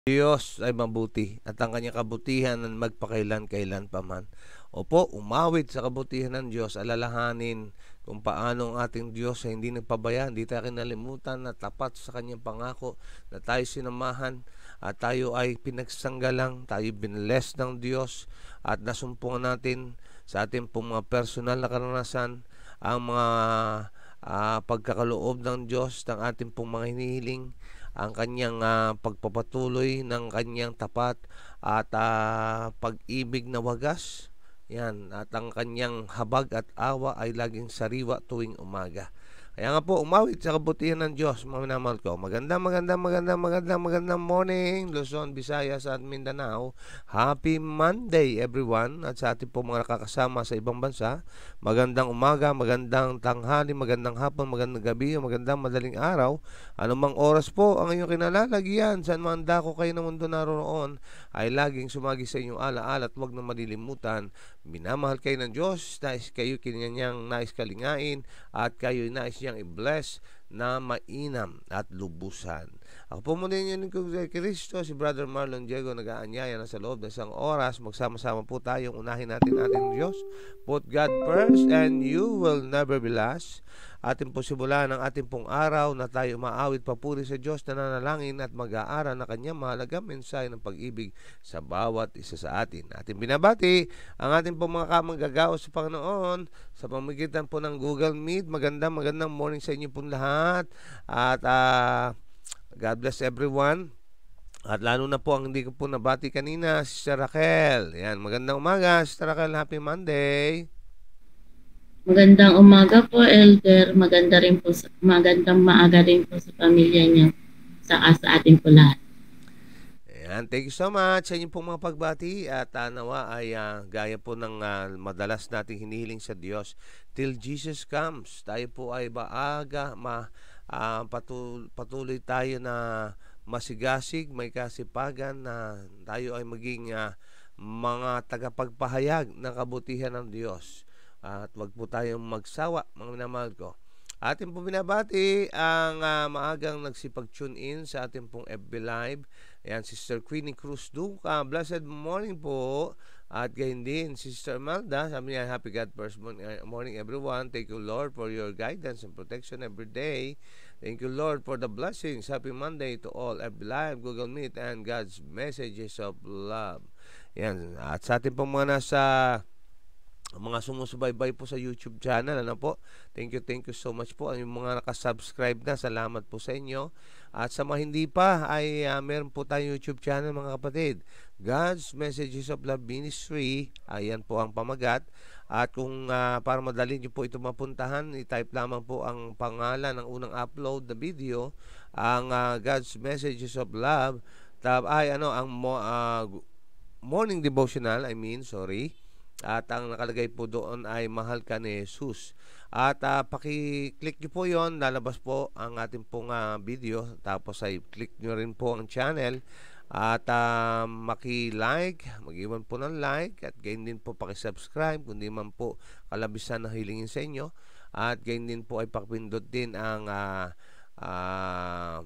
Diyos ay mabuti at ang kanyang kabutihan ay magpakailan-kailan pa man. Opo, umawit sa kabutihan ng Diyos, alalahanin kung paano ang ating Diyos ay hindi nagpabayaan, hindi tayo kinalimutan na tapat sa kanyang pangako na tayo sinamahan at tayo ay pinagsanggalang, tayo binless ng Diyos at nasumpungan natin sa ating pong mga personal na karanasan ang mga pagkakaloob ng Diyos ng ating pong mga hinihiling, ang kanyang pagpapatuloy ng kanyang tapat at pag-ibig na wagas. Yan, at ang kanyang habag at awa ay laging sariwa tuwing umaga. Kaya nga po, umawit sa kabutihan ng Diyos, mga minamahal ko. Magandang morning, Luzon, Visayas at Mindanao. Happy Monday, everyone. At sa ating po mga nakakasama sa ibang bansa, magandang umaga, magandang tanghali, magandang hapon, magandang gabi, magandang madaling araw. Anumang oras po ang inyong kinalalagyan, saan man dako kayo ng mundo naroon, ay laging sumagi sa inyong alaala at huwag na malilimutan. Minamahal kayo ng Diyos, nais kayo kanyang nais kalingain at kayo nais niyang i-bless na mainam at lubusan. Ako po muna yung kung Kristo, si Brother Marlon Diego, nag-aanyaya na sa loob ng isang oras. Magsama-sama po tayong unahin natin ating Diyos. Put God first and you will never be last. Ating po simulan ang ating pong araw na tayo umaawit papuri sa Diyos, nananalangin at mag-aaral na kanyang mahalagang mensahe ng pag-ibig sa bawat isa sa atin. Ating binabati ang ating pong mga kamanggagawa sa Panginoon sa pamamagitan po ng Google Meet. Magandang morning sa inyo pong lahat. At God bless everyone. At lalo na po ang hindi ko po nabati kanina, Sister Raquel. Yan, magandang umaga, Sister Raquel. Happy Monday. Magandang umaga po, Elder. Magandang maaga rin po sa pamilya niyo, sa ating po lahat. Ayan, thank you so much sa inyong pong mga pagbati at nawa ay gaya po ng madalas nating hinihiling sa Diyos, till Jesus comes, tayo po ay maaga, patuloy tayo na masigasig, may kasipagan na tayo ay maging mga tagapagpahayag ng kabutihan ng Diyos. At wag po tayong magsawa, mga minamahal ko. Ating po binabati ang maagang nagsipag-tune in sa ating pong FB Live. Ayan, Sister Queenie Cruz Duca. Blessed morning po. At gayon din, Sister Malda. Sabi niya, happy God first morning everyone. Thank you Lord for your guidance and protection every day. Thank you Lord for the blessings. Happy Monday to all. FB Live, Google Meet, and God's messages of love. Ayan, at sa ating pong mga nasa mga sumusubaybay po sa YouTube channel, ano po, thank you so much po. Yung mga nakasubscribe na, salamat po sa inyo. At sa mga hindi pa, ay meron po tayong YouTube channel, mga kapatid, God's Messages of Love Ministry. Ayan po ang pamagat. At kung para madali nyo po ito mapuntahan, i-type lamang po ang pangalan ng unang upload na video, ang God's Messages of Love, ang morning devotional, at ang nakalagay po doon ay mahal ka ni Jesus. At paki-click nyo po yon, lalabas po ang ating pong video. Tapos ay click nyo rin po ang channel. At maki-like, mag-iwan po ng like. At gayon din po paki-subscribe kung di man po kalabisan na hilingin sa inyo. At gayon din po ay pakipindot din ang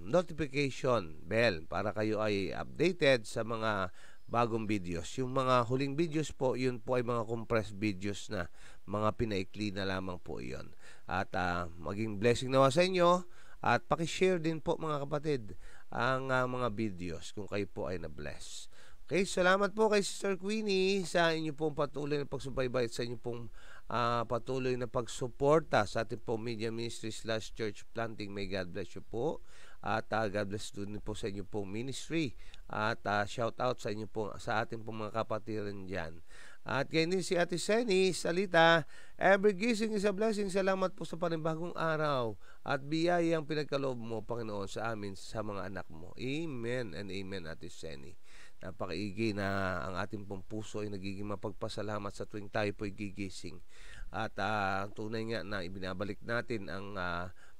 notification bell para kayo ay updated sa mga bagong videos. Yung mga huling videos po, yun po ay mga compressed videos na mga pinaikli na lamang po yun. At maging blessing nawa sa inyo at pakishare din po mga kapatid ang mga videos kung kayo po ay na-bless. Okay, salamat po kay Sister Queenie sa inyo pong patuloy na pagsubaybay at sa inyo pong patuloy na pagsuporta sa ating pong media ministry / church planting. May God bless you po. At God bless din po sa inyo pong ministry. At shout out sa inyo po, sa ating pong mga kapatiran dyan. At ganyan din si Ate Senny Salita, every gising is a blessing. Salamat po sa panibagong araw at biyayang pinagkaloob mo, Panginoon, sa amin, sa mga anak mo. Amen and amen, Ate Senny. Napakaigi na ang ating pong puso ay nagiging mapagpasalamat sa tuwing tayo po'y gigising. At tunay nga na ibinabalik natin ang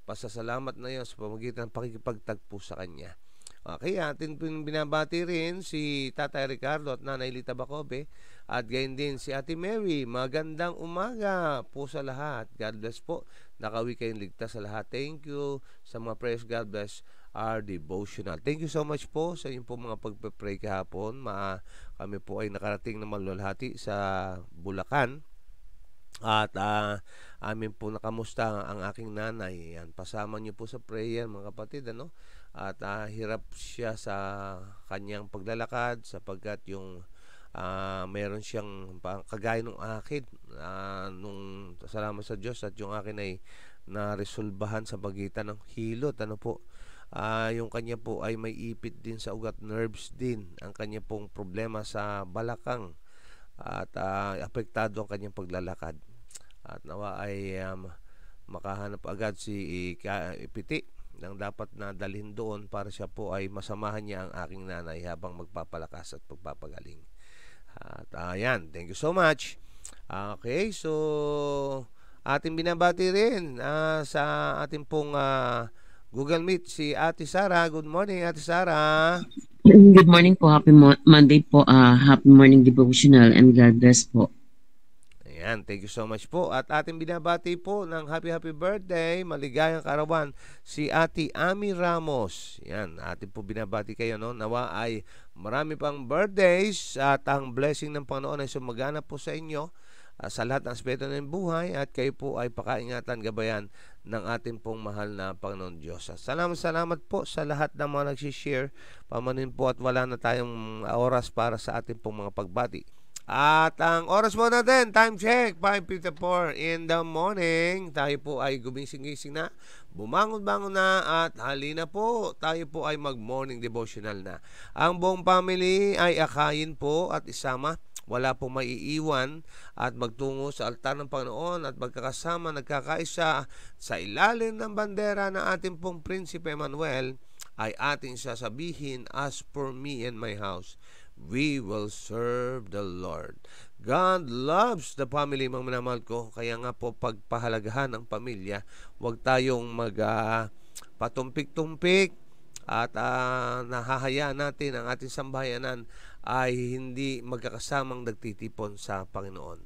pasasalamat na yun sa pamamagitan ng pakikipagtagpo sa Kanya. Okay, atin binabati rin si Tatay Ricardo at Nanay Lita Bacobe at gayon din si Ate Mary. Magandang umaga po sa lahat. God bless po. Nakawi kayong ligtas sa lahat. Thank you sa mga prayers. God bless. our devotional. Thank you so much po sa inyong po mga pagpe-pray kahapon. Kami po ay nakarating na malulhati sa Bulacan. At amin po nakamusta ang aking nanay. Yan, pasama niyo po sa prayer mga kapatid, ano? At hirap siya sa kanyang paglalakad sapagkat yung meron siyang kagaya nung akin, nung salamat sa Diyos at yung akin ay naresolbahan sa pagitan ng hilot, ano po. Yung kanya po ay may ipit din sa ugat, nerves din ang kanya pong problema sa balakang at apektado ang kanyang paglalakad. At nawa ay makahanap agad si Piti nang dapat na dalhin doon para siya po ay masamahan niya ang aking nanay habang magpapalakas at pagpapagaling. At ayan, thank you so much. Okay, so ating binabati rin sa ating pong Google Meet si Ate Sara. Good morning, Ate Sara. Good morning po. Happy Monday po. Happy morning devotional and God bless po. Ayan, thank you so much po. At ating binabati po ng happy birthday, maligayang kaarawan si Ate Ami Ramos. Yan, ating po binabati kayo, no? Nawa ay marami pang birthdays at ang blessing ng Panginoon ay sumagana po sa inyo sa lahat ng aspeto ng buhay at kayo po ay pakaingatan, gabayan ng ating pong mahal na Panginoon Diyos. Salamat po sa lahat ng mga nagsishare. Pamanin po at wala na tayong oras para sa ating pong mga pagbati. At ang oras mo natin, time check, 5:54 in the morning. Tayo po ay gumising-gising na, bumangon-bangon na at halina po, tayo po ay mag-morning devotional na. Ang buong family ay akayin po at isama. Wala pong maiiwan at magtungo sa altar ng Panginoon at magkakasama, nagkakaisa sa ilalim ng bandera ng ating pong Prinsipe Emmanuel ay ating sasabihin, as for me and my house, we will serve the Lord. God loves the family, mga minamahal ko. Kaya nga po, pagpahalagahan ng pamilya, huwag tayong patumpik-tumpik at nahahayaan natin ang ating sambahayanan ay hindi magkakasamang nagtitipon sa Panginoon.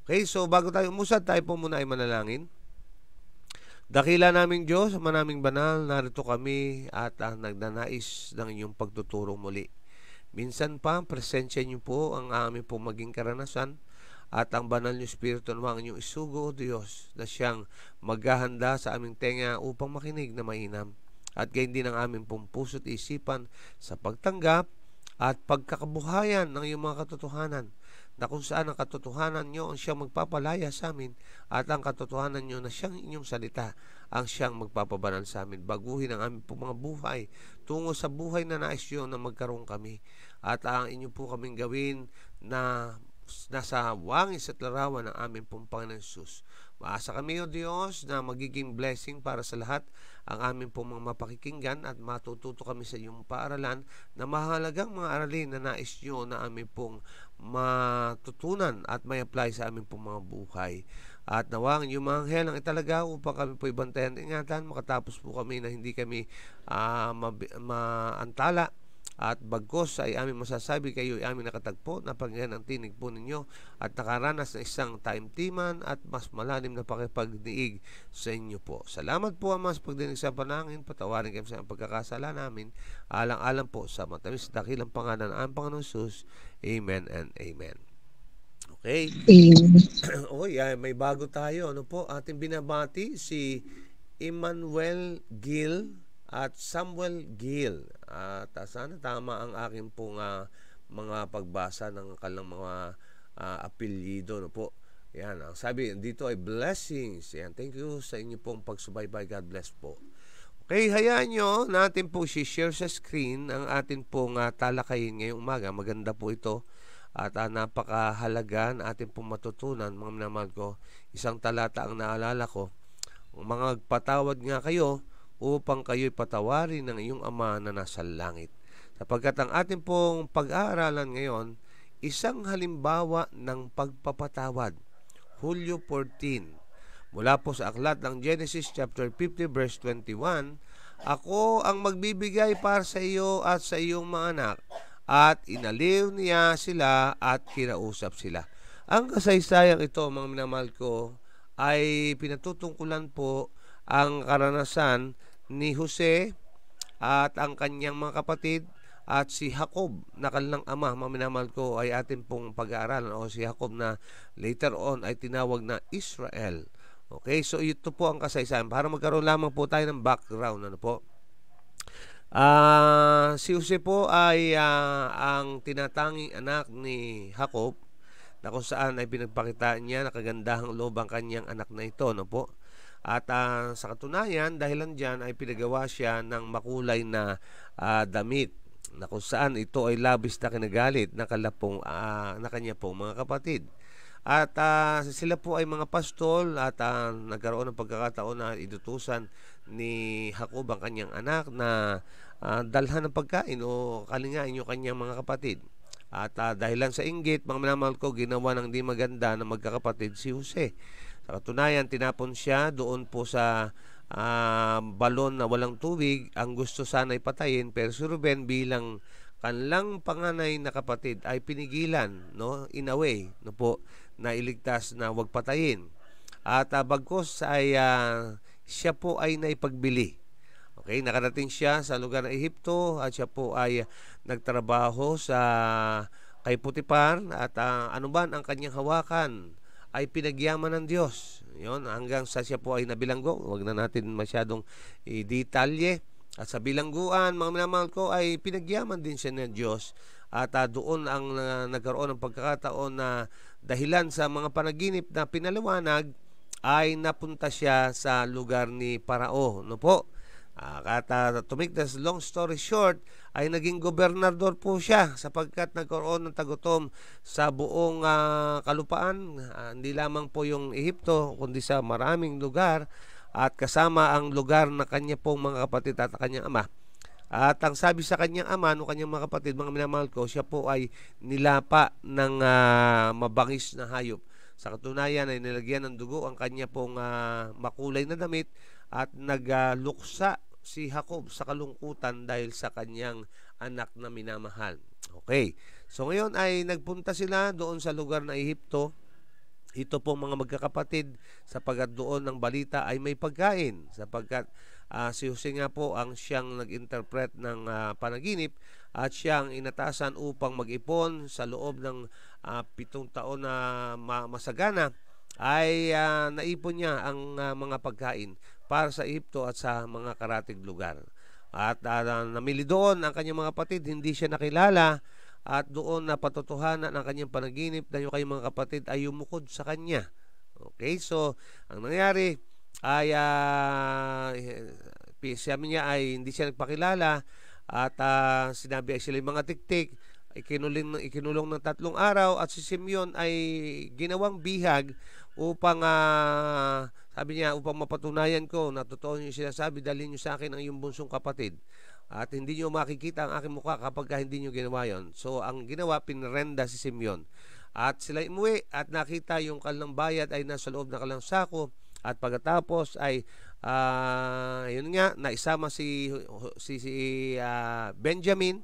Okay, so bago tayo umusad, tayo po muna ay manalangin. Dakila naming Diyos, manaming banal, narito kami at nagnanais ng inyong pagtuturo muli. Minsan pa, presensya niyo po ang aming pong maging karanasan at ang banal niyo Espiritu naman inyong isugo, O Diyos, na siyang maghahanda sa aming tenga upang makinig na mainam at gayon din ang aming pong puso't isipan sa pagtanggap at pagkakabuhayan ng iyong mga katotohanan, na kung saan ang katotohanan nyo ang siyang magpapalaya sa amin at ang katotohanan nyo na siyang inyong salita ang siyang magpapabanal sa amin. Baguhin ang aming po mga buhay tungo sa buhay na nais nyo na magkaroon kami at ang inyo po kaming gawin na nasa wangis at larawan ng aming pong Panginoon Jesus. Maasa kami, O Diyos, na magiging blessing para sa lahat ang aming pong mga mapakikinggan at matututo kami sa iyong paaralan na mahalagang mga aralin na nais nyo na aming pong matutunan at may apply sa aming pong mga buhay. At nawang yung mga anghel ang italaga upang kami po ibantayan at ingatan, makatapos po kami na hindi kami maantala at bagkos ay aming masasabi kayo ay aming nakatagpo na pangyan ang tinig po ninyo at nakaranas ng isang taimtiman at mas malalim na pakipagdiig sa inyo po. Salamat po Ama sa pagdinig sa panangin, patawarin kami sa pagkakasala namin, alang-alang po sa matamis dakilang pangalan ng aming Panginoon Jesus. Amen and amen. Okay. Oy, may bago tayo. Ano po? Ating binabati si Emmanuel Gil at Samuel Gil. At sana tama ang aking pong mga pagbasa ng kanilang mga apelyido, no po. Yan, ang sabi dito ay blessings. Yan, thank you sa inyo pong pagsubaybay. God bless po. Okay, hayaan nyo natin po share sa screen ang atin pong talakayin ngayong umaga. Maganda po ito at napakahalaga na atin pong matutunan, mga minamahal ko. Isang talata ang naalala ko. Mga patawad nga kayo upang kayo'y patawarin ng iyong Ama na nasa langit. Sapagkat ang ating pong pag-aaralan ngayon, isang halimbawa ng pagpapatawad. Hulyo 14. Mula po sa aklat ng Genesis chapter 50 verse 21, Ako ang magbibigay para sa iyo at sa iyong mga anak, at inaliw niya sila at kinausap sila. Ang kasaysayang ito, mga minamahal ko, ay pinatutungkulan po ang karanasan ni Jose at ang kanyang mga kapatid at si Jacob na kanilang ama, mga minamahal ko, ay atin pong pag-aaralan, o si Jacob na later on ay tinawag na Israel. Okay, so ito po ang kasaysayan para magkaroon lamang po tayo ng background. Ano po? Si Jose po ay ang tinatanging anak ni Jacob, na kung saan ay pinagpakitaan niya na kagandahang loob ang kanyang anak na ito. No po? At sa katunayan, dahilan dyan ay pinagawa siya ng makulay na damit, na kung saan ito ay labis na kinagalit na kanya pong mga kapatid. At sila po ay mga pastol at nagkaroon ng pagkakataon na idutusan ni Jacob ang kanyang anak na dalhan ng pagkain o kalingain yung kanyang mga kapatid. At dahilan sa inggit, mga minamahal ko, ginawa ng di maganda ng magkakapatid si Jose. Sa katunayan, tinapon siya doon po sa balon na walang tubig. Ang gusto sana'y patayin, pero si Ruben bilang kanilang panganay na kapatid ay pinigilan, no, in a way, no po, na iligtas na wag patayin. At bagkos ay siya po ay naipagbili. Okay, nakarating siya sa lugar ng Ehipto at siya po ay nagtrabaho sa kay Putipar at anuman ang kanyang hawakan ay pinagyaman ng Diyos. Yon, hanggang sa siya po ay nabilanggo. Huwag na natin masyadong i-detalye. At sa bilangguan, mga minamahal ko, ay pinagyaman din siya ng Diyos. At doon ang nagkaroon ng pagkakataon na dahilan sa mga panaginip na pinaliwanag ay napunta siya sa lugar ni Parao. No po? To make this long story short, ay naging gobernador po siya sapagkat nagkaroon ng tagutom sa buong kalupaan, hindi lamang po yung Ehipto kundi sa maraming lugar, at kasama ang lugar na kanya pong mga kapatid at kanyang ama. At ang sabi sa kanyang ama, no, kanyang mga kapatid, mga minamahal ko, siya po ay nilapa ng mabangis na hayop. Sa katunayan ay nilagyan ng dugo ang kanya pong makulay na damit at nagluksa si Jacob sa kalungkutan dahil sa kanyang anak na minamahal. Okay. So ngayon ay nagpunta sila doon sa lugar na Ehipto. Ito pong mga magkakapatid sapagkat doon ng balita ay may pagkain sapagkat si Jose nga po ang siyang nag-interpret ng panaginip at siyang inatasan upang mag-ipon sa loob ng 7 taon na masagana ay naipon niya ang mga pagkain para sa Ehipto at sa mga karatig lugar. At namili doon ang kanyang mga kapatid, hindi siya nakilala at doon na patotohanan ang kanyang panaginip na yung kanyang mga kapatid ay yumukod sa kanya. Okay, so ang nangyari ay sabi niya ay hindi siya nagpakilala at sinabi ay sila yung mga tiktik, ikinulong ng 3 araw at si Simeon ay ginawang bihag upang sabi niya, upang mapatunayan ko na totoo yung sinasabi, dalhin niyo sa akin ang iyong bunsong kapatid at hindi niyo makikita ang aking mukha kapag hindi niyo ginawa yon. So ang ginawa, pinrenda si Simeon at sila umuwi at nakita yung kanilang bayad ay nasa loob ng kanilang sako. At pagkatapos ay yun nga, naisama si Benjamin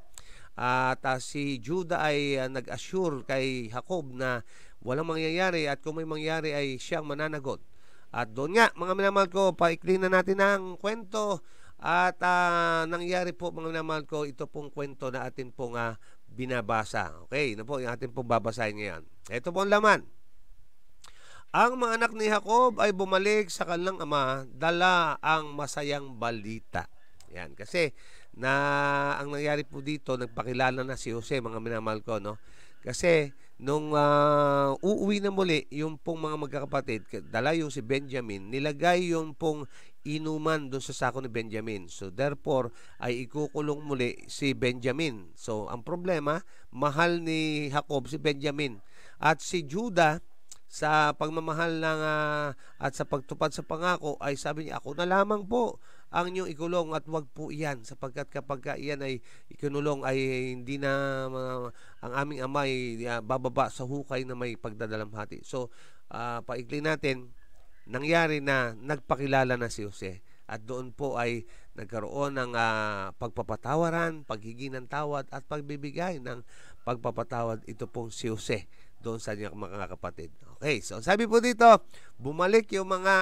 at si Judah ay nag-assure kay Jacob na walang mangyayari at kung may mangyayari ay siyang mananagot. At doon nga, mga minamahal ko, paikli na natin ang kwento at nangyari po, mga minamahal ko, ito pong kwento na atin pong binabasa. Okay, na po yung atin pong babasahin ngayon. Ito po ang laman. Ang mga anak ni Jacob ay bumalik sa kanilang ama, dala ang masayang balita. Yan, kasi ang nangyari po dito, nagpakilala na si Jose, mga minamahal ko, no? Kasi nung uuwi na muli yung pong mga magkakapatid, dala yung si Benjamin, nilagay yung pong inuman doon sa sako ni Benjamin. So therefore ay ikukulong muli si Benjamin. So ang problema, mahal ni Jacob si Benjamin at si Judah sa pagmamahal ng at sa pagtupad sa pangako ay sabi niya, ako na lamang po ang inyong ikulong at wag po iyan sapagkat kapag iyan ay ikinulong ay hindi na ang aming ama ay bababa sa hukay na may pagdadalamhati. So paikli natin, nangyari na nagpakilala na si Jose at doon po ay nagkaroon ng pagpapatawaran, paghingi ng tawad at pagbibigay ng pagpapatawad. Ito pong si Jose doon sa kanyang mga kapatid. Okay, so sabi po dito, bumalik yung mga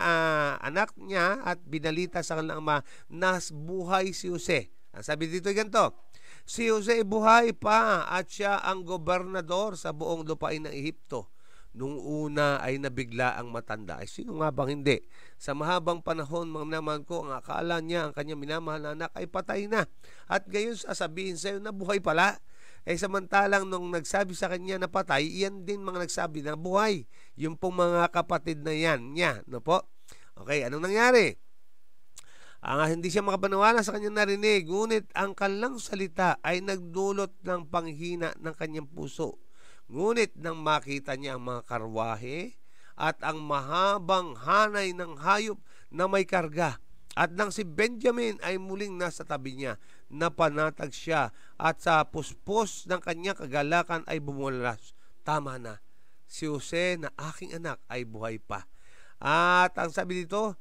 anak niya at binalita sa kanilang ama na buhay si Jose. Ang sabi dito ganito, si Jose buhay pa at siya ang gobernador sa buong lupain ng Ehipto. Nung una ay nabigla ang matanda. Ay sino nga bang hindi? Sa mahabang panahon, mga naman ko, ang akala niya, ang kanyang minamahal na anak ay patay na. At gayon sasabihin sa iyo na buhay pala. Samantalang nung nagsabi sa kanya na patay, iyan din mga nagsabi na buhay. Yung pong mga kapatid na yan niya. No po? Okay, anong nangyari? Hindi siya makapaniwala sa kanyang narinig, ngunit ang kanilang salita ay nagdulot ng panghina ng kanyang puso. Ngunit nang makita niya ang mga karwahe at ang mahabang hanay ng hayop na may karga, at nang si Benjamin ay muling nasa tabi niya, napanatag siya at sa puspos ng kanyang kagalakan ay bumulas. Tama na, si Jose na aking anak ay buhay pa. At ang sabi dito,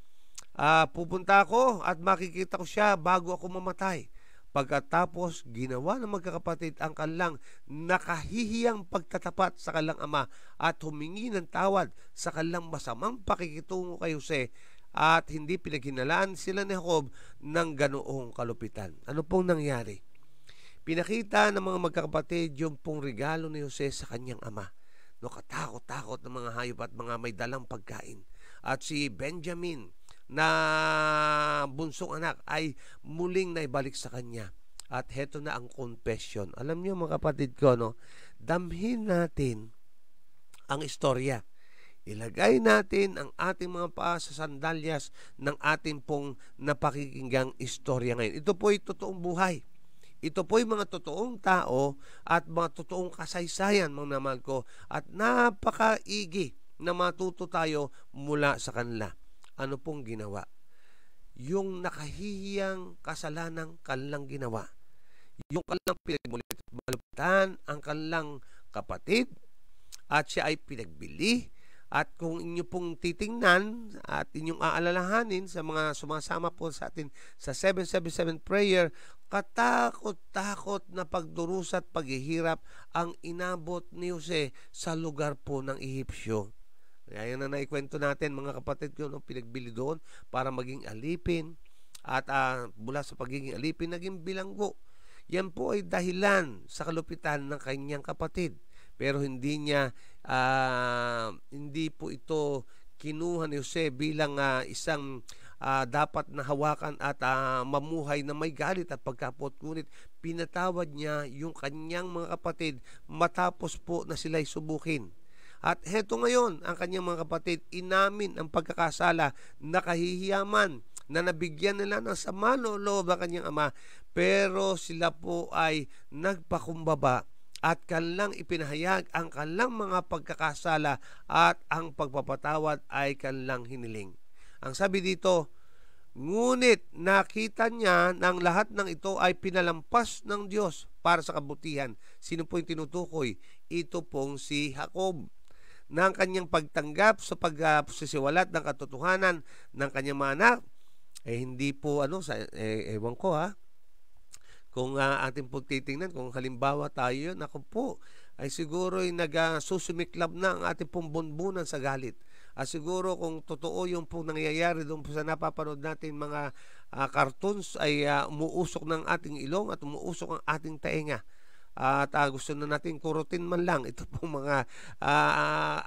pupunta ako at makikita ko siya bago ako mamatay. Pagkatapos, ginawa ng magkakapatid ang kanilang nakahihiyang pagtatapat sa kanilang ama at humingi ng tawad sa kanilang masamang pakikitungo kay Jose, at hindi pinaghinalaan sila ni Jacob ng ganoong kalupitan. Ano pong nangyari? Pinakita ng mga magkakapatid yung pong regalo ni Jose sa kanyang ama. No, katakot-takot ng mga hayop at mga may dalang pagkain. At si Benjamin na bunsong anak ay muling naibalik sa kanya. At heto na ang confession. Alam niyo mga kapatid ko, no, damhin natin ang istorya. Ilagay natin ang ating mga paa sa sandalyas ng ating pong napakikinggang istorya ngayon. Ito po ay totoong buhay. Ito po ay mga totoong tao at mga totoong kasaysayan, mga naman ko, at napakaigi na matuto tayo mula sa kanila. Ano pong ginawa? Yung nakahihiyang kasalanang kanilang ginawa. Yung kanilang pinagmalupitan ang kanilang kapatid at siya ay pinagbili. At kung inyo pong titingnan at inyong aalalahanin sa mga sumasama po sa atin sa 777 prayer, katakot-takot na pagdurusa at paghihirap ang inabot ni Jose sa lugar po ng Ehipsyo. Kaya na naikwento natin mga kapatid ko, no, pinagbili doon para maging alipin, at mula sa pagiging alipin naging bilanggo. Yan po ay dahilan sa kalupitan ng kanyang kapatid. Pero hindi po ito kinuha ni Jose bilang isang dapat na hawakan at mamuhay na may galit at pagkapot. Ngunit pinatawad niya yung kanyang mga kapatid matapos po na sila'y subukin. At heto ngayon, ang kanyang mga kapatid, inamin ang pagkakasala, nakahihiyaman, na nabigyan nila ng sama ng loob ang kanyang ama, pero sila po ay nagpakumbaba at kanilang ipinahayag ang kanilang mga pagkakasala at ang pagpapatawad ay kanilang hiniling. Ang sabi dito, ngunit nakita niya ng lahat ng ito ay pinalampas ng Diyos para sa kabutihan. Sino po yung tinutukoy? Ito pong si Jacob, na ang kanyang pagtanggap sa pagsisiwalat ng katotohanan ng kanyang mga anak, hindi po ewan ko kung ating po titingnan, kung halimbawa tayo yun, ako po ay siguro ay nagsusumiklab na ang ating pong bunbunan sa galit. Siguro kung totoo yung pong nangyayari doon po sa napapanood natin mga cartoons, ay umuusok ng ating ilong at umuusok ang ating tainga. At gusto na natin kurutin man lang ito pong mga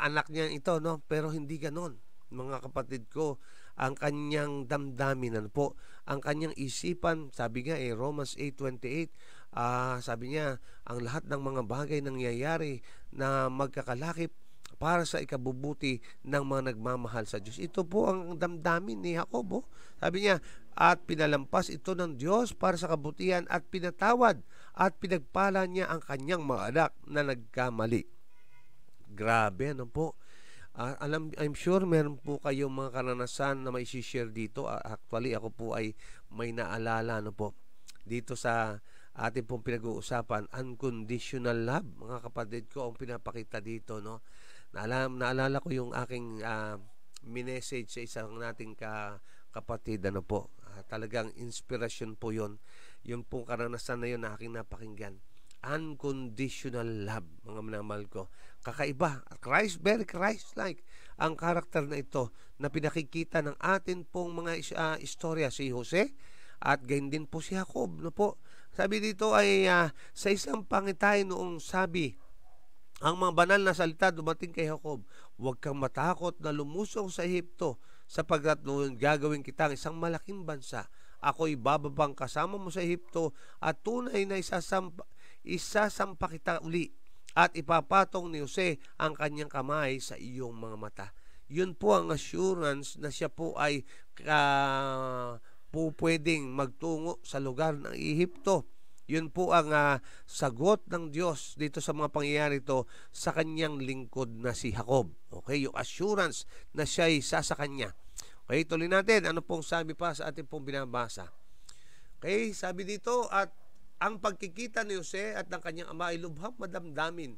anak niya ito, no? Pero hindi ganon, mga kapatid ko. Ang kanyang damdamin, ang kanyang isipan, sabi nga Romans 8:28, sabi niya, ang lahat ng mga bagay nangyayari na magkakalakip para sa ikabubuti ng mga nagmamahal sa Diyos. Ito po ang damdamin ni Jacob. Sabi niya, at pinalampas ito ng Diyos para sa kabutihan at pinatawad at pinagpala niya ang kanyang mga anak na nagkamali. Grabe, ano po? I'm sure meron po kayong mga karanasan na may share dito. Actually, ako po ay may naalala dito sa ating pong pinag-uusapan, unconditional love. Mga kapatid ko, ang pinapakita dito, no? Naalala ko yung aking minessage sa isang nating kapatid, talagang inspirasyon po yon. Yung pong karanasan na yun na aking napakinggan. Unconditional love, mga minamahal ko. Kakaiba, very Christ-like ang karakter na ito na pinakikita ng atin pong mga istorya. Si Jose At gayon din po si Jacob, no po. Sabi dito ay sa isang pangitain noong sabi, ang mga banal na salita dumating kay Jacob, huwag kang matakot na lumusong sa Ehipto, sapagkat noon gagawin kitang isang malaking bansa. Ako'y bababang kasama mo sa Ehipto at tunay na isasampa kita uli at ipapatong ni Jose ang kanyang kamay sa iyong mga mata. Yun po ang assurance na siya po ay pwedeng magtungo sa lugar ng Ehipto. Yun po ang sagot ng Diyos dito sa mga pangyayari ito sa kanyang lingkod na si Jacob. Okay, yung assurance na siya ay isa sa kanya. Okay, tuloy natin. Ano pong sabi pa sa ating pong binabasa? Okay, sabi dito, at ang pagkikita ni Jose at ng kanyang ama ay lubhang madamdamin.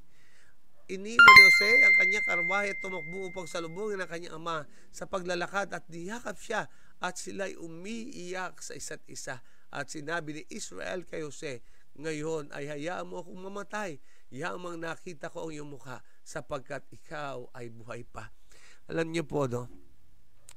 Iniwan ni Jose ang kanyang karwahe at tumakbo upang salubungin ang kanyang ama sa paglalakad at niyakap siya at sila'y umiiyak sa isa't isa. At sinabi ni Israel kay Jose, ngayon ay hayaan mo akong mamatay, yamang nakita ko ang iyong mukha sapagkat ikaw ay buhay pa. Alam niyo po, no?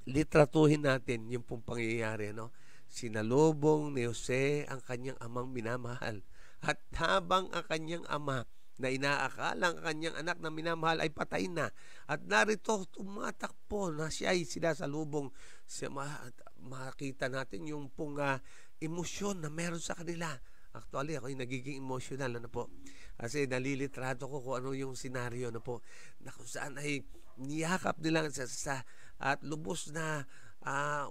Litratuhin natin yung pong pangyayari, no? Sinalubong ni Jose ang kanyang amang minamahal. At habang ang kanyang ama na inaakalang ang kanyang anak na minamahal ay patay na, at narito tumatakbo na siya ay sinasalubong, makakita natin yung pong emosyon na meron sa kanila. Actually, ako yung nagiging emotional, ano po. Kasi nalilitrato ko kung ano yung senaryo, ano po, na kung saan ay niyakap nila at lubos na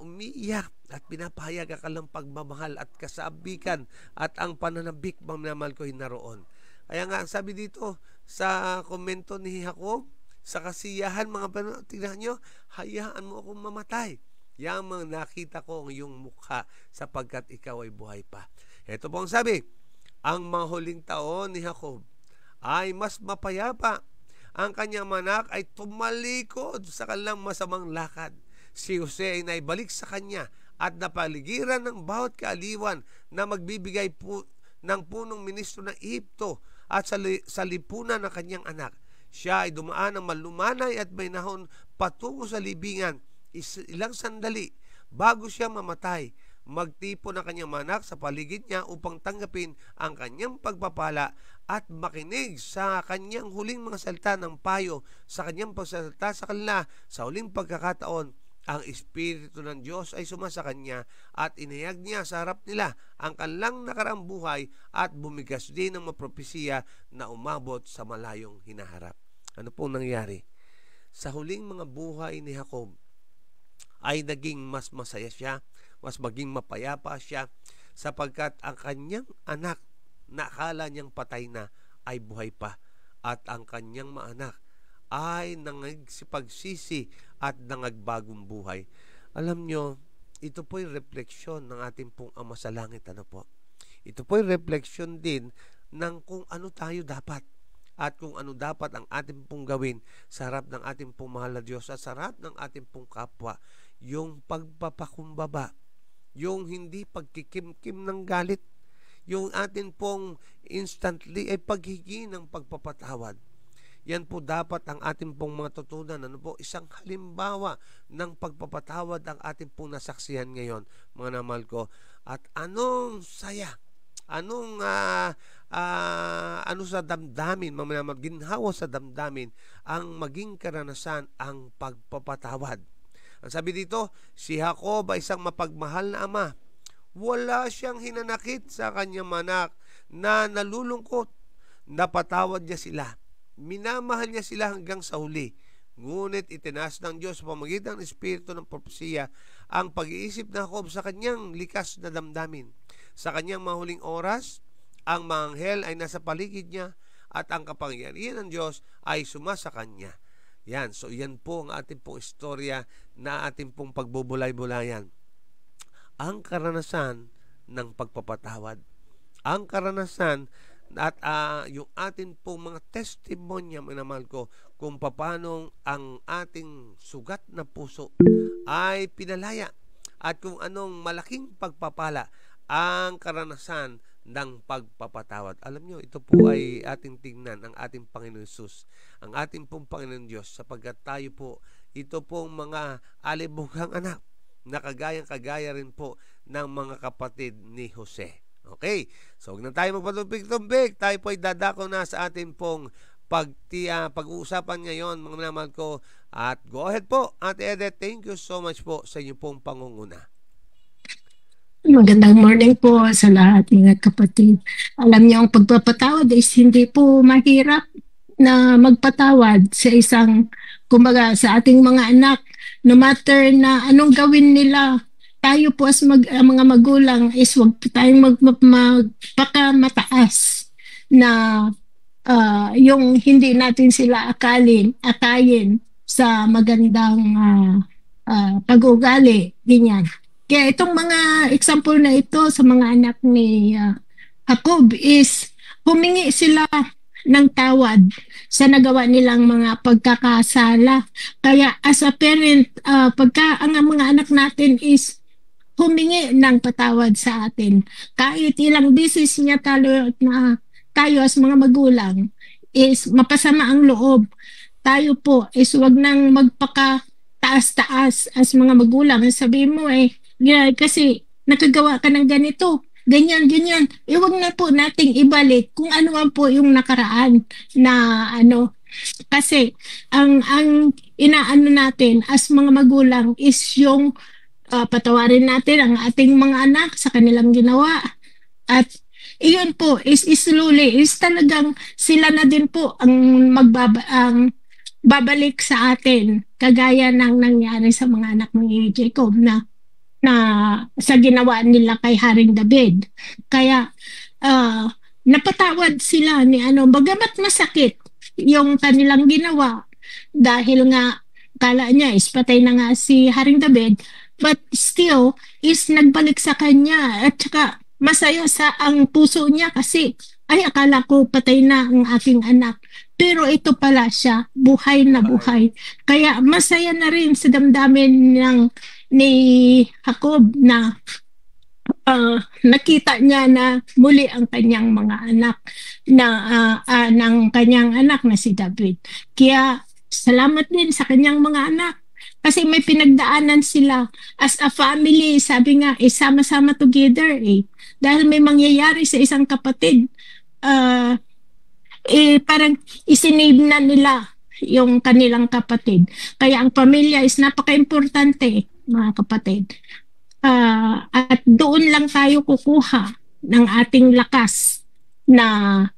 umiiyak at pinapahayag ang kalang pagmamahal at kasabikan at ang pananabik ng minamahal ko naroon. Kaya nga, sabi dito sa komento ni Jacob, sa kasiyahan mga tingnan nyo, hayaan mo akong mamatay. Yamang nakita ko ang iyong mukha sapagkat ikaw ay buhay pa. Ito po ang sabi, ang mga huling taon ni Jacob ay mas mapayapa. Ang kanyang anak ay tumalikod sa kanilang masamang lakad. Si Jose ay naibalik sa kanya at napaligiran ng bawat kaaliwan na magbibigay ng punong ministro ng Ehipto at sa lipunan ng kanyang anak. Siya ay dumaan ng malumanay at may nahon patungo sa libingan. Ilang sandali bago siya mamatay, magtipon ang kanyang anak sa paligid niya upang tanggapin ang kanyang pagpapala at makinig sa kanyang huling mga salita ng payo sa kanyang pagsalita sa kanila. Sa huling pagkakataon, ang Espiritu ng Diyos ay sumasa kanya at inayag niya sa harap nila ang kanilang nakaraang buhay at bumigas din ng mapropesiya na umabot sa malayong hinaharap. Ano pong nangyari? Sa huling mga buhay ni Jacob, ay naging mas masaya siya, mas maging mapayapa siya, sapagkat ang kanyang anak na akala niyang patay na ay buhay pa, at ang kanyang mga anak ay nangipagsisi at nangagbagong buhay. Alam nyo, ito po'y refleksyon ng ating pong Ama sa Langit. Ano po? Ito po'y refleksyon din ng kung ano tayo dapat at kung ano dapat ang ating pong gawin sa harap ng ating pong mahal na Diyos at sa harap ng ating pong kapwa. Yung pagpapakumbaba, yung hindi pagkikimkim ng galit, yung atin pong instantly ay paghingi ng pagpapatawad. Yan po dapat ang ating pong mga tutunan. Ano po? Isang halimbawa ng pagpapatawad ang ating pong nasaksihan ngayon, mga namahal ko. At anong saya, anong ano sa damdamin, mga namahal, ginhawa sa damdamin ang maging karanasan ang pagpapatawad. Ang sabi dito, si Jacob ay isang mapagmahal na ama. Wala siyang hinanakit sa kanyang anak na nalulungkot. Napatawad niya sila. Minamahal niya sila hanggang sa huli. Ngunit itinaas ng Diyos sa pamamagitan ng Espiritu ng propesiya ang pag-iisip ng Jacob sa kanyang likas na damdamin. Sa kanyang mahuling oras, ang mga anghel ay nasa paligid niya at ang kapangyarihan ng Diyos ay sumasa kanya. Yan, so yan po ang ating pong istorya na ating pong pagbubulay-bulayan. Ang karanasan ng pagpapatawad. Ang karanasan at yung ating pong mga testimonya, minamahal ko, kung paano ang ating sugat na puso ay pinalaya at kung anong malaking pagpapala ang karanasan ng pagpapatawad. Alam nyo, ito po ay ating tingnan ang ating Panginoon Jesus, ang ating pong Panginoon Diyos, sapagkat tayo po, ito pong mga alibughang anak na kagaya rin po ng mga kapatid ni Jose. Okay, so huwag na tayo magpatumpik-tumpik. Tayo po ay dadako na sa atin pong pag-uusapan ngayon, mga minamahal ko. At go ahead po, Ate Edith. Thank you so much po sa inyong pong pangunguna. Magandang morning po sa lahat ng kapatid. Alam niyo, ang pagpapatawad is hindi po mahirap na magpatawad sa isang, kumbaga, sa ating mga anak. No matter na anong gawin nila, tayo po as mga magulang is huwag tayong magpakamataas na yung hindi natin sila akayin sa magandang pag-ugali, ganyan. Kaya itong mga example na ito sa mga anak ni Jacob is humingi sila ng tawad sa nagawa nilang mga pagkakasala. Kaya as a parent, pagka ang mga anak natin is humingi ng patawad sa atin. Kahit ilang beses niya tayo as mga magulang is mapasama ang loob. Tayo po is wag nang magpaka-taas-taas as mga magulang. Sabihin mo kasi nakagawa ka ng ganito, ganyan. Wag na po nating ibalik kung ano man po yung nakaraan na kasi ang inaano natin as mga magulang is yung patawarin natin ang ating mga anak sa kanilang ginawa. At iyon po is slowly is talagang sila na din po ang babalik sa atin kagaya ng nangyari sa mga anak ni Jacob na sa ginawa nila kay Haring David. Kaya napatawad sila ni bagamat masakit yung kanilang ginawa dahil nga kala niya is patay na nga si Haring David, but still is nagbalik sa kanya at saka masaya sa ang puso niya kasi akala ko patay na ang aking anak, pero ito pala siya, buhay na buhay. Kaya masaya na rin sa damdamin ni Jacob na nakita niya na muli ang kanyang mga anak ng kanyang anak na si David. Kaya salamat din sa kanyang mga anak kasi may pinagdaanan sila as a family. Sabi nga, sama-sama together dahil may mangyayari sa isang kapatid, parang isinave na nila yung kanilang kapatid. Kaya ang pamilya is napaka-importante, mga kapatid. At doon lang tayo kukuha ng ating lakas na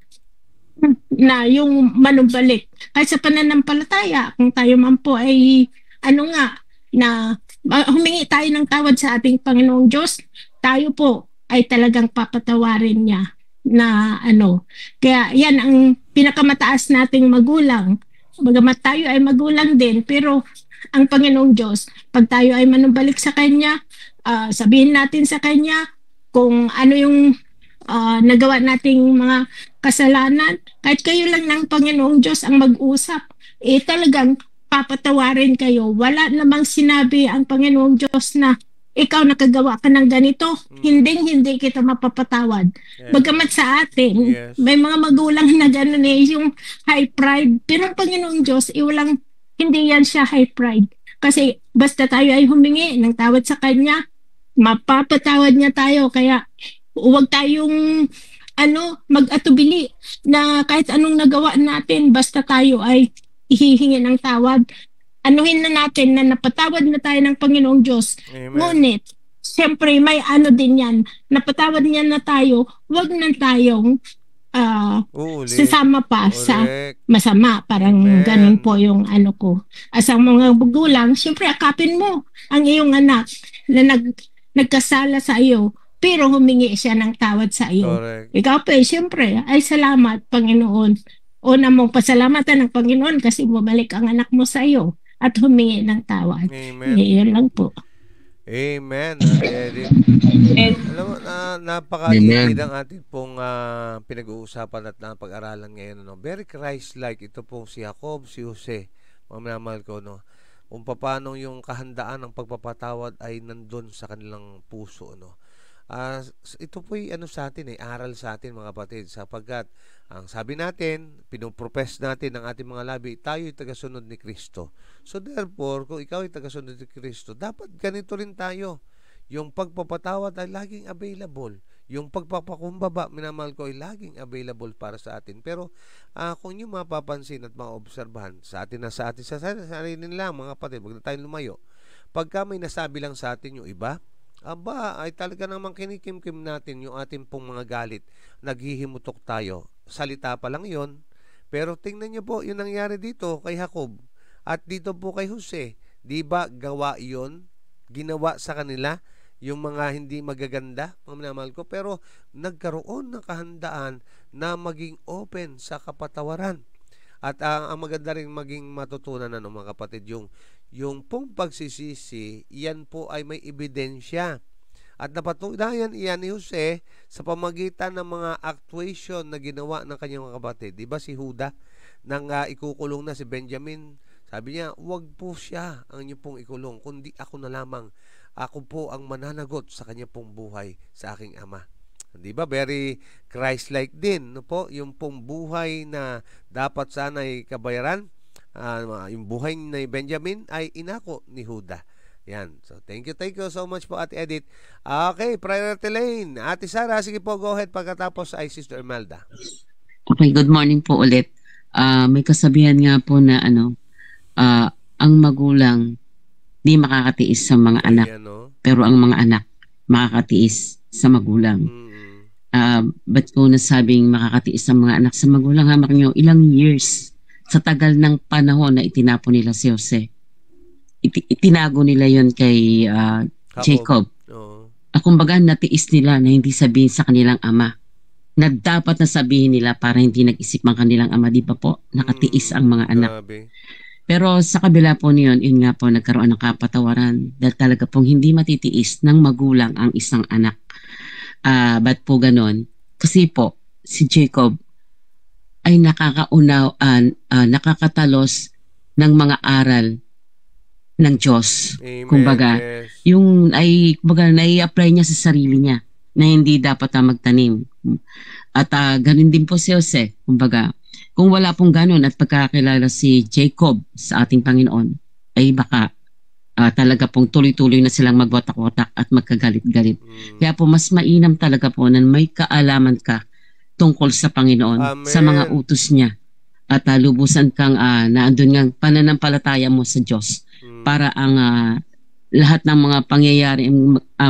yung manumbalik. Kahit sa pananampalataya, kung tayo man po ay na humingi tayo ng tawad sa ating Panginoong Diyos, tayo po ay talagang papatawarin niya na Kaya yan ang pinakamataas nating magulang. Bagamat tayo ay magulang din, pero ang Panginoong Diyos, pag tayo ay manumbalik sa Kanya, sabihin natin sa Kanya kung ano yung nagawa nating mga kasalanan, kahit kayo lang ng Panginoong Diyos ang mag-usap, talagang papatawarin kayo. Wala namang sinabi ang Panginoong Diyos na ikaw nakagawa ka ng ganito, hindi kita mapapatawad. Yeah. Bagamat sa atin, may mga magulang na gano'n yung high pride. Pero ang Panginoong Diyos, hindi yan siya high pride. Kasi basta tayo ay humingi ng tawad sa Kanya, mapapatawad niya tayo. Kaya huwag tayong mag-atubili na kahit anong nagawa natin, basta tayo ay ihihingi ng tawad. Anuhin na natin na napatawad na tayo ng Panginoong Diyos. Amen. Ngunit, siyempre may din yan. Napatawad niya na tayo, wag na tayong sasama pa sa masama. Parang ganun po yung ko. As ang mga magulang, siyempre akapin mo ang iyong anak na nagkasala sa iyo, pero humingi siya ng tawad sa iyo. Correct. Ikaw pa siyempre, ay salamat Panginoon. Una mong pasalamatan ng Panginoon kasi bumalik ang anak mo sa iyo at humingi ng tawad. Amen. Yan lang po. Amen. Alam mo, napaka-init ang ating pong pinag-uusapan at napag-aralan ngayon. Very Christ-like. Ito pong si Jacob, si Jose. Mamamahal ko, kung paano yung kahandaan ng pagpapatawad ay nandun sa kanilang puso. Ito po'y sa atin, aral sa atin mga kapatid, sapagkat ang sabi natin, pinupropess natin ng ating mga labi, tayo'y tagasunod ni Kristo. So therefore, kung ikaw ay tagasunod ni Kristo, dapat ganito rin tayo. Yung pagpapatawad ay laging available. Yung pagpapakumbaba, minamahal ko, ay laging available para sa atin. Pero kung yung mapapansin at maobserbahan sa atin sa sarili nila, mga kapatid, wag na tayong lumayo. Pagka may nasabi lang sa atin yung iba, aba, ay talaga namang kinikimkim natin yung ating pong mga galit. Naghihimutok tayo. Salita pa lang yon. Pero tingnan niyo po yung nangyari dito kay Jacob at dito po kay Jose. Di ba gawa yon? Ginawa sa kanila yung mga hindi magaganda, mga minamahal ko, pero nagkaroon ng kahandaan na maging open sa kapatawaran. At ang maganda rin maging matutunan na mga kapatid, yung pong pagsisisi, yan po ay may ebidensya. At napatunayan iyan ni Jose sa pamagitan ng mga actuation na ginawa ng kanyang mga kapatid. Diba si Judah, nang ikukulong na si Benjamin, sabi niya, wag po siya ang inyo pong ikulong, kundi ako na lamang. Ako po ang mananagot sa kanya pong buhay sa aking ama. Di ba? Very Christ-like din. No po? Yung pong buhay na dapat sana ay kabayaran, yung buhay ni Benjamin ay inako ni Judah. Yan. So, thank you so much po, Ate Edith. Okay, priority lane. Ate Sara, sige po, go ahead. Pagkatapos ay Sister Imelda. Okay, good morning po ulit. May kasabihan nga po na ang magulang di makakatiis sa mga anak, pero ang mga anak makakatiis sa magulang. Ba't ko nasabing makakatiis sa mga anak sa magulang? Hamak nyo, ilang years sa tagal ng panahon na itinapon nila si Jose. Itinago nila yon kay Jacob. Kumbaga natiis nila na hindi sabihin sa kanilang ama na dapat na sabihin nila para hindi nag-isip ang kanilang ama. Di ba po? Nakatiis ang mga anak. Pero sa kabila po niyon, yun nga po, nagkaroon ng kapatawaran dahil talaga pong hindi matitiis ng magulang ang isang anak. Ba't po ganon? Kasi po, si Jacob ay nakakatalos ng mga aral ng Diyos. Amen. Kumbaga, yung nai-apply niya sa sarili niya na hindi dapat magtanim. At ganun din po si Jose. Kumbaga, kung wala pong ganun at pagkakilala si Jacob sa ating Panginoon, ay baka talaga pong tuloy-tuloy na silang magwatak-watak at magkagalit-galit. Kaya po mas mainam talaga po na may kaalaman ka tungkol sa Panginoon, Amen. Sa mga utos niya. At lubusan kang naandun ngang pananampalataya mo sa Diyos para ang lahat ng mga pangyayari,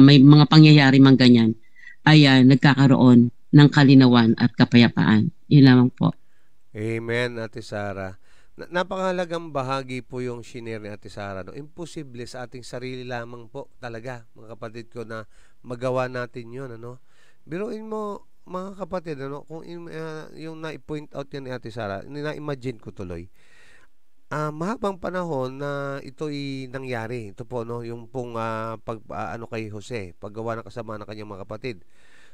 may mga pangyayari mang ganyan, ay nagkakaroon ng kalinawan at kapayapaan. Yun lamang po. Amen, Ate Sara. Napakahalagang bahagi po yung shinare ni Ate Sara. No? Imposible sa ating sarili lamang po talaga, mga kapatid ko, na magawa natin yun. Ano? Biruin mo, mga kapatid, ano? Kung yung na-point out yan ni Ate Sara, na-imagine ko tuloy. Mahabang panahon na ito'y nangyari. Ito po, no? Yung pong kay Jose, paggawa ng kasama ng kanyang mga kapatid.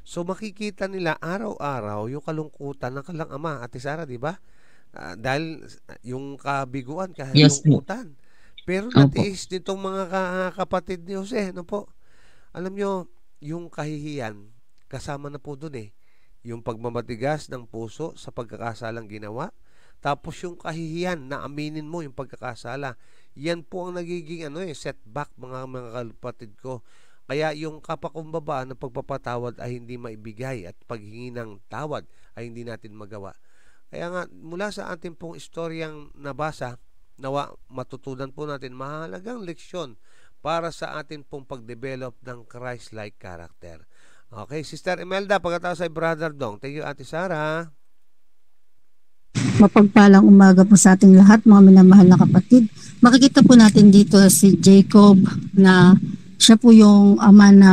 So makikita nila araw-araw yung kalungkutan ng kanilang ama, Ate Sara, di ba? Dahil yung kabiguan, kalungkutan. Pero natiis nitong mga kapatid ni Jose, no po? Alam nyo, yung kahihiyan, kasama na po dun eh. Yung pagmamatigas ng puso sa pagkakasalang ginawa. Tapos yung kahihiyan na aminin mo yung pagkakasala. Yan po ang nagiging setback, mga kapatid ko. Kaya yung kapakumbaba ng pagpapatawad ay hindi maibigay at paghingi ng tawad ay hindi natin magawa. Kaya nga, mula sa ating pong istoryang nabasa, nawa matutunan po natin mahalagang leksyon para sa atin pong pag-develop ng Christ-like character. Okay, Sister Imelda, pagkatapos ay Brother Dong. Thank you, Ate Sara. Mapagpalang umaga po sa ating lahat, mga minamahal na kapatid. Makikita po natin dito si Jacob na siya po yung ama na,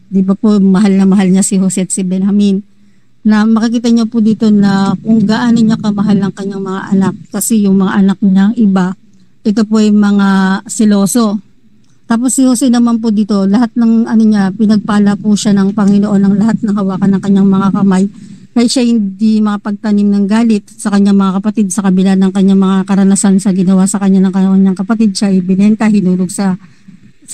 di ba po, mahal na mahal niya si Jose at si Benjamin. Na makikita niyo po dito na kung gaano niya kamahal ang kanyang mga anak. Kasi yung mga anak niya iba, ito po yung mga siloso. Tapos si Jose naman po dito, lahat ng pinagpala po siya ng Panginoon ng lahat ng hawakan ng kanyang mga kamay. Kaya siya hindi makapagtanim ng galit sa kanyang mga kapatid sa kabila ng kanyang mga karanasan sa ginawa sa kanya ng kanyang kapatid. Siya ibinenta, hinulog sa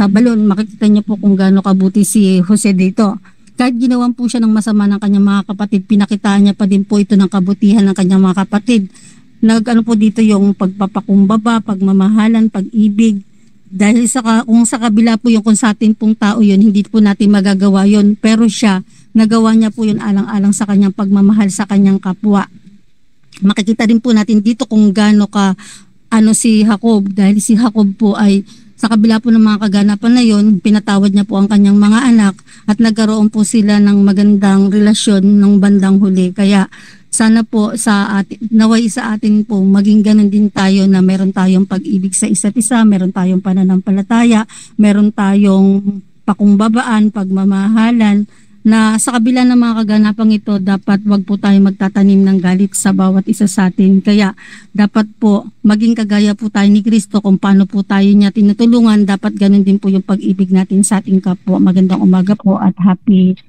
balon. Makikita niyo po kung gaano kabuti si Jose dito. Kahit ginawan po siya ng masama ng kanyang mga kapatid, pinakitaan niya pa din po ito ng kabutihan ng kanyang mga kapatid. Po dito yung pagpapakumbaba, pagmamahalan, pag-ibig, Dahil kung sa kabila po yung kung sa atin pong tao yun, hindi po natin magagawa yun. Pero siya, nagawa niya po yun alang-alang sa kanyang pagmamahal sa kanyang kapwa. Makikita rin po natin dito kung gaano ka si Jacob, dahil si Jacob po ay sa kabila po ng mga kaganapan na yun, pinatawad niya po ang kanyang mga anak at nagkaroon po sila ng magandang relasyon ng bandang huli. Kaya sana po naway sa atin po maging ganun din tayo na meron tayong pag-ibig sa isa't isa, meron tayong pananampalataya, meron tayong pakumbabaan, pagmamahalan, na sa kabila ng mga kaganapang ito, dapat wag po tayo magtatanim ng galit sa bawat isa sa atin. Kaya dapat po maging kagaya po tayo ni Kristo kung paano po tayo niya tinutulungan. Dapat ganun din po yung pag-ibig natin sa ating kapwa. Magandang umaga po at happy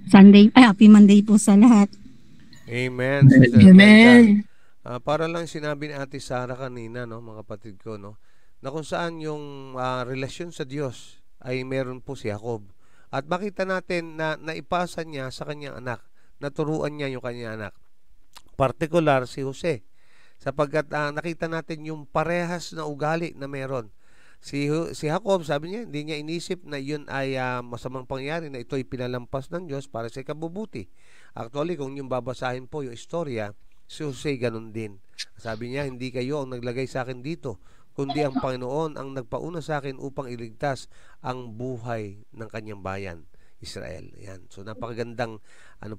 Monday po sa lahat. Amen. Sister Amen. Brenda. Para lang sinabi ni Ate Sara kanina, no, mga kapatid ko, no, na kung saan yung relasyon sa Diyos ay meron po si Jacob. At makita natin na naipasa niya sa kanyang anak, naturuan niya yung kanyang anak. Partikular si Jose, sapagkat nakita natin yung parehas na ugali na meron. Si Jacob, sabi niya, hindi niya inisip na yun ay masamang pangyayari, na ito ay pinalampas ng Diyos para sa ikabubuti. Actually, kung yung babasahin po yung istorya, si Jose ganun din. Sabi niya, hindi kayo ang naglagay sa akin dito, kundi ang Panginoon ang nagpauna sa akin upang iligtas ang buhay ng kanyang bayan, Israel. Yan. So napakagandang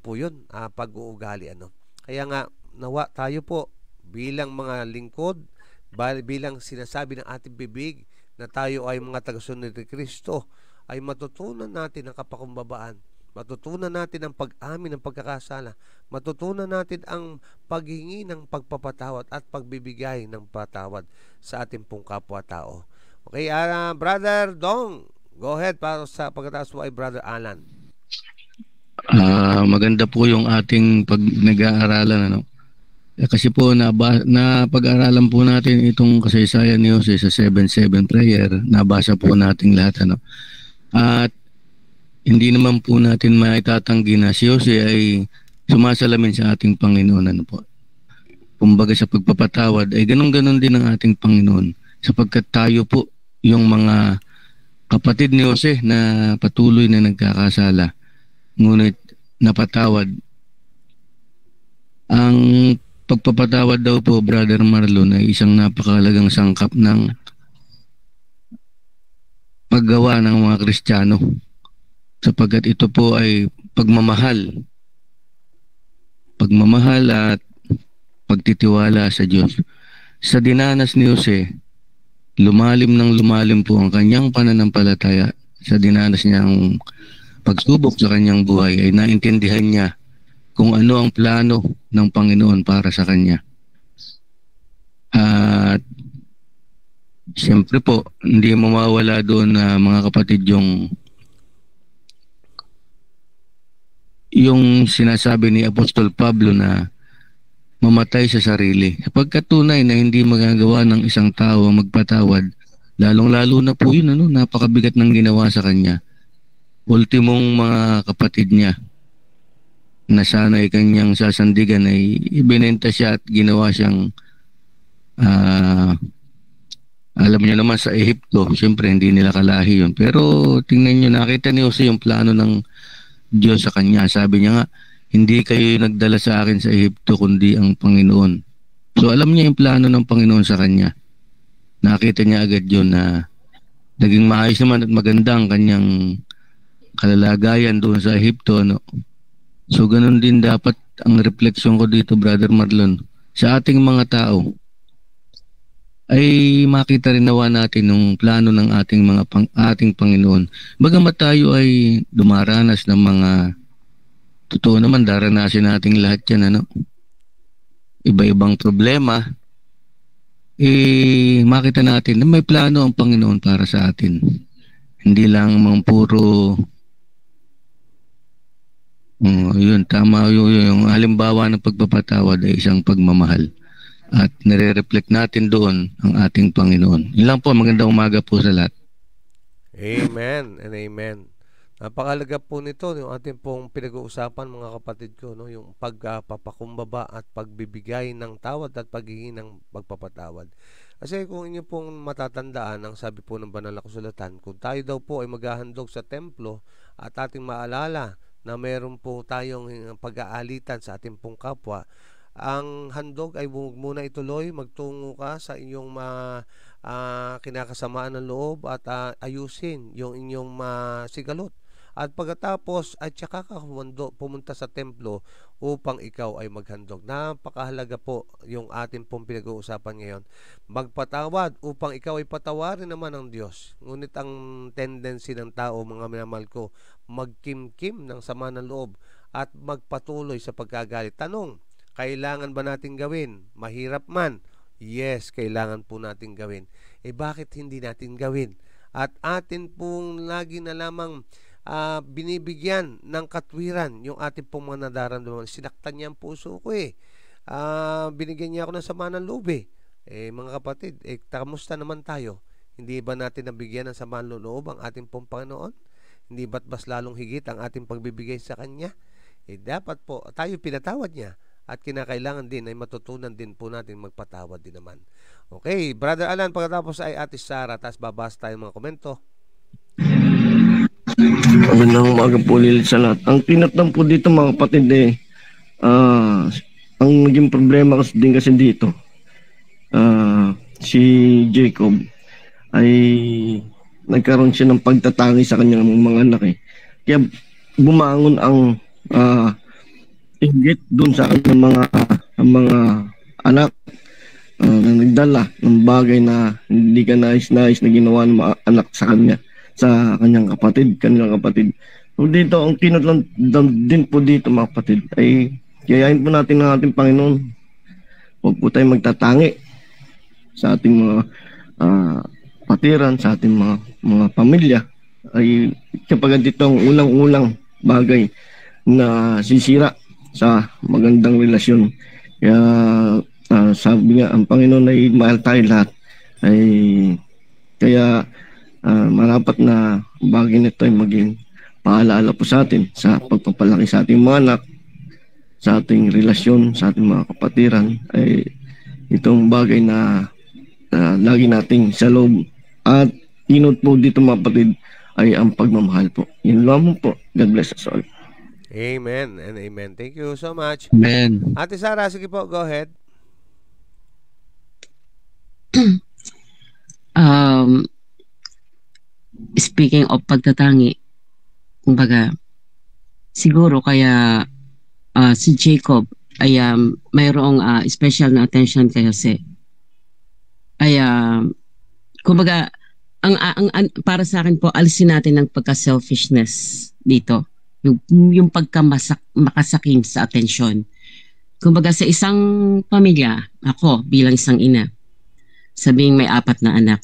po 'yun, pag-uugali Kaya nga nawa tayo po bilang mga lingkod, bilang sinasabi ng ating bibig na tayo ay mga tagasunod ni Kristo, ay matutunan natin ang kapakumbabaan. Matutunan natin ang pag-amin ng pagkakasala. Matutunan natin ang paghingi ng pagpapatawad at pagbibigay ng patawad sa ating pong kapwa-tao. Okay, Brother Dong, go ahead para sa pagkatapos mo ay Brother Alan. Maganda po yung ating nag-aaralan. Kasi po pag-aaralan po natin itong kasaysayan ni Jose sa 7-7 prayer. Nabasa po natin lahat. At hindi naman po natin maitatanggi na si Jose ay sumasalamin sa ating Panginoon. Kumbaga sa pagpapatawad ay ganun-ganun din ang ating Panginoon, sapagkat tayo po yung mga kapatid ni Jose na patuloy na nagkakasala, ngunit napatawad. Ang pagpapatawad daw po, Brother Marlon, ay isang napakahalagang sangkap ng paggawa ng mga Kristiyano, sapagkat ito po ay pagmamahal at pagtitiwala sa Diyos. Sa dinanas ni Jose, lumalim po ang kanyang pananampalataya. Sa dinanas niyang pagsubok sa kanyang buhay ay naintindihan niya kung ano ang plano ng Panginoon para sa kanya. At siyempre po, hindi mawawala doon na mga kapatid yung sinasabi ni Apostol Pablo na mamatay sa sarili. Sapagkat tunay na hindi magagawa ng isang tao magpatawad, lalong-lalo na po yun, napakabigat ng ginawa sa kanya. Ultimong mga kapatid niya na sana ay kanyang sasandigan ay ibinenta siya at ginawa siyang alam niyo naman sa Ehipto, siyempre hindi nila kalahi yun. Pero tingnan niyo, nakita niyo yung plano ng Diyos sa kanya. Sabi niya nga, hindi kayo nagdala sa akin sa Ehipto kundi ang Panginoon. So alam niya yung plano ng Panginoon sa kanya. Nakita niya agad yun na naging maayos naman at maganda ang kanyang kalalagayan doon sa Ehipto. So ganun din dapat ang refleksyon ko dito, Brother Marlon. Sa ating mga tao, ay makita rin nawa natin yung plano ng ating Panginoon. Bagamat tayo ay dumaranas ng mga, totoo naman, daranasin nating lahat yan, iba-ibang problema, makita natin na may plano ang Panginoon para sa atin. Hindi lang mga puro, yun, tama yung halimbawa ng pagpapatawad ay isang pagmamahal. At nire-reflect natin doon ang ating Panginoon. Yun lang po, magandang umaga po sa lahat. Amen and amen. Napakahalaga po nito yung ating pong pinag-uusapan mga kapatid ko, no, yung pagpapakumbaba at pagbibigay ng tawad at paghingi ng pagpapatawad. Kasi kung inyo pong matatandaan, ang sabi po ng banal na kasulatan, kung tayo daw po ay maghahandog sa templo at ating maalala na meron po tayong pag-aalitan sa ating pong kapwa, ang handog ay huwag muna ituloy, magtungo ka sa inyong kinakasamaan ng loob at ayusin yung inyong masigalot. At pagkatapos ay tsaka ka pumunta sa templo upang ikaw ay maghandog. Napakahalaga po yung ating pong pinag-uusapan ngayon. Magpatawad upang ikaw ay patawarin naman ng Diyos. Ngunit ang tendency ng tao, mga minamahal ko, magkimkim ng sama ng loob at magpatuloy sa pagkagalit. Tanong, kailangan ba natin gawin? Mahirap man. Yes, kailangan po natin gawin. Bakit hindi natin gawin? At atin pong lagi na lamang binibigyan ng katwiran yung ating pong mga nararamdaman. Sinaktan niya ang puso ko binigyan niya ako ng sama ng loob mga kapatid, kamusta naman tayo? Hindi ba natin nabigyan ng sama ng loob ang ating pong Panginoon? Hindi ba't mas lalong higit ang ating pagbibigay sa Kanya? Dapat po tayo pinatawad niya at kinakailangan din ay matutunan din po natin magpatawad din naman. Okay, Brother Alan, pagkatapos ay Ate Sara, tapos babasa tayo mga komento. Magandang umaga po ulit sa lahat. Ang tinatnan po dito mga kapatid ang naging problema kasi dito, si Jacob ay nagkaroon siya ng pagtatangi sa kanyang mga anak Kaya bumangon ang inggit doon sa kanyang mga anak na nagdala ng bagay na hindi ka nais-nais na ginawa ng mga anak sa kanya, sa kanilang kapatid. So dito, ang kinatlan din po dito mga kapatid ay gayahin po natin ng ating Panginoon. Huwag po tayong magtatangi sa ating mga patiran, sa ating mga pamilya. Ay kapag dito ang ulang-ulang bagay na sisira sa magandang relasyon. Kaya sabi nga, ang Panginoon ay mahal tayo lahat. Kaya marapat na bagay nito ay maging paalala po sa atin sa pagpapalaki sa ating mga anak, sa ating relasyon, sa ating mga kapatiran, ay itong bagay na lagi nating sa loob. At inot po dito mga kapatid ay ang pagmamahal po. Yun lamang po. God bless us all. Amen and amen. Thank you so much. Amen. Ate Sara, sige po, go ahead. Speaking of pagtatangi, kumbaga, siguro kaya si Jacob ay mayroong special na attention kay Jose. Ay kumbaga, ang para sa akin po, alisin natin ang pagka-selfishness dito. Yung pagka-makasakim sa atensyon. Kumbaga, sa isang pamilya, ako bilang isang ina, sabing may 4 na anak,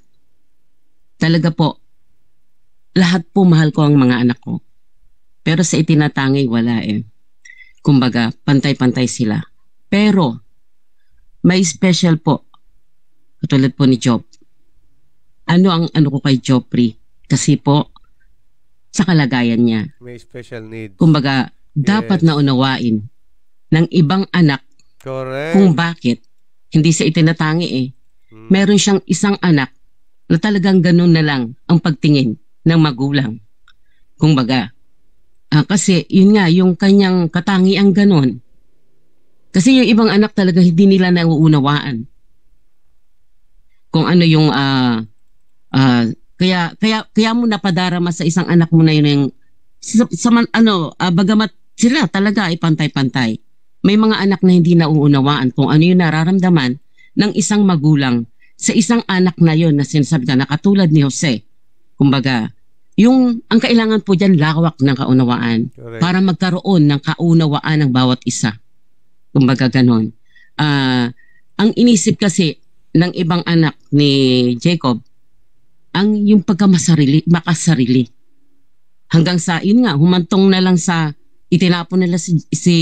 talaga po, lahat po mahal ko ang mga anak ko. Pero sa itinatangi, wala Kumbaga, pantay-pantay sila. Pero, may special po, katulad po ni Job. Ano ang ko kay Joffrey? Kasi po, sa kalagayan niya. May special need. Kumbaga, dapat na unawain ng ibang anak. Correct. Kung bakit, hindi sa itinatangi Meron siyang isang anak na talagang ganun na lang ang pagtingin ng magulang. Kumbaga, kasi yun nga, yung kanyang katangiang ganun. Kasi yung ibang anak talaga hindi nila nauunawaan. Kung ano yung kaya mo napadarama sa isang anak mo na yun bagamat sila talaga ay pantay-pantay. May mga anak na hindi nauunawaan kung ano yung nararamdaman ng isang magulang sa isang anak na yun na sinasabi na katulad ni Jose. Kumbaga, ang kailangan po dyan lawak ng kaunawaan. Correct. Para magkaroon ng kaunawaan ng bawat isa. Kumbaga ganon. Ang inisip kasi ng ibang anak ni Jacob, yung makasarili. Hanggang sa, yun nga, humantong na lang sa, itinapon nila si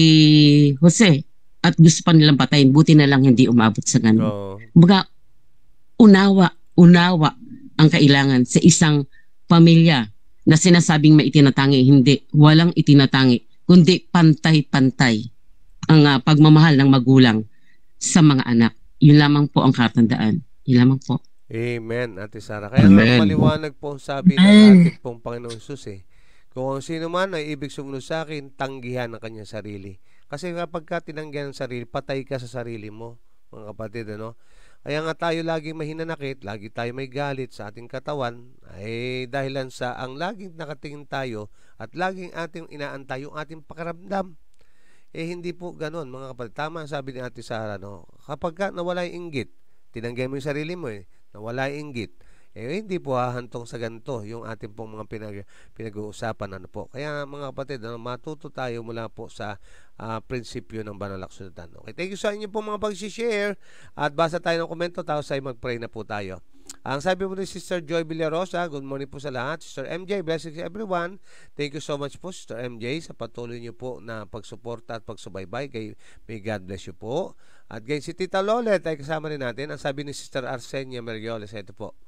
Jose at gusto pa nilang patayin. Buti na lang hindi umabot sa ganon. Kumbaga, unawa ang kailangan sa isang pamilya na sinasabing may itinatangi. Hindi, walang itinatangi, kundi pantay-pantay ang pagmamahal ng magulang sa mga anak. Yun lamang po ang katandaan. Yun lamang po. Amen, Ate Sara. Kaya Amen. maliwanag po ang sabi ng ating pong Panginoon Jesus kung sino man ay ibig sumunod sa akin, tanggihan ang kanyang sarili. Kasi kapag ka tinanggihan ang sarili, patay ka sa sarili mo, mga kapatid, ano? Kaya nga tayo laging mahinanakit, lagi tayo may galit sa ating katawan, ay dahilan sa ang laging nakatingin tayo at laging ating inaantay yung ating pakiramdam. Hindi po ganoon, mga kapatid. Tama ang sabi ni Ate Sara, no? Kapag ka nawala yung inggit, tinanggihan mo yung sarili mo, nawala yung inggit, hindi po hahantong sa ganito yung ating pong mga pinag-uusapan, ano po. Kaya mga kapatid, matuto tayo mula po sa prinsipyo ng banal na kasulatan. Okay, thank you sa inyo po mga pag-share at basa tayo ng komento, tapos ay mag-pray na po tayo. Ang sabi po ni Sister Joy Villarosa, good morning po sa lahat. Sister MJ, blessings everyone. Thank you so much po, Sister MJ, sa patuloy niyo po na pagsuporta at pagsubaybay. May God bless you po. At ngayon si Tita Lolet ay kasama rin natin. Ang sabi ni Sister Arsenia Merioles, ito po.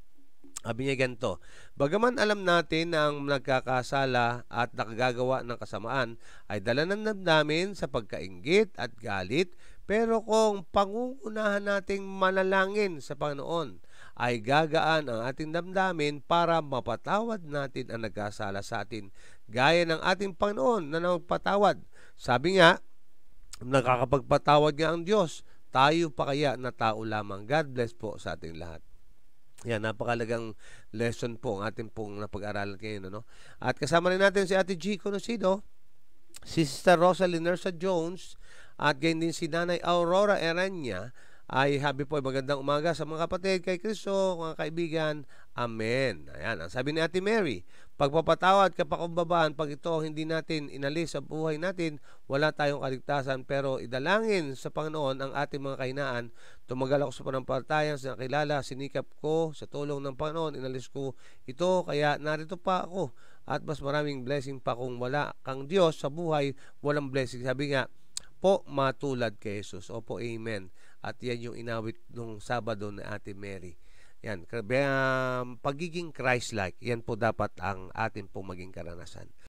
Sabi niya ganito, bagaman alam natin na ang nagkakasala at nakagagawa ng kasamaan ay dala ng damdamin sa pagkainggit at galit, pero kung pangungunahan nating manalangin sa Panginoon, ay gagaan ang ating damdamin para mapatawad natin ang nagkasala sa atin, gaya ng ating Panginoon na nagpatawad. Sabi nga, nakakapagpatawad nga ang Diyos, tayo pa kaya na tao lamang. God bless po sa ating lahat. Yan, napakalagang lesson po ang ating pong napag-aralan ngayon, no? At kasama rin natin si Ate G. Conocido, si Sister Rosalie Nersa Jones, at gayon din si Nanay Aurora Eranya. Ay happy po, magandang umaga sa mga kapatid kay Kristo, mga kaibigan. Amen. Ayan, ang sabi ni Ate Mary, pagpapatawad, kapakumbabaan, pag ito hindi natin inalis sa buhay natin, wala tayong kaligtasan, pero idalangin sa Panginoon ang ating mga kahinaan. Tumagal ako sa panampalataya, sa nakilala, sinikap ko sa tulong ng Panginoon, inalis ko ito, kaya narito pa ako. At mas maraming blessing pa kung wala kang Diyos sa buhay, walang blessing. Sabi nga, po matulad kay Jesus. Opo, amen. At yan yung inawit nung Sabado na Ate Mary. Yan, pagiging Christ-like, yan po dapat ang atin pong maging karanasan.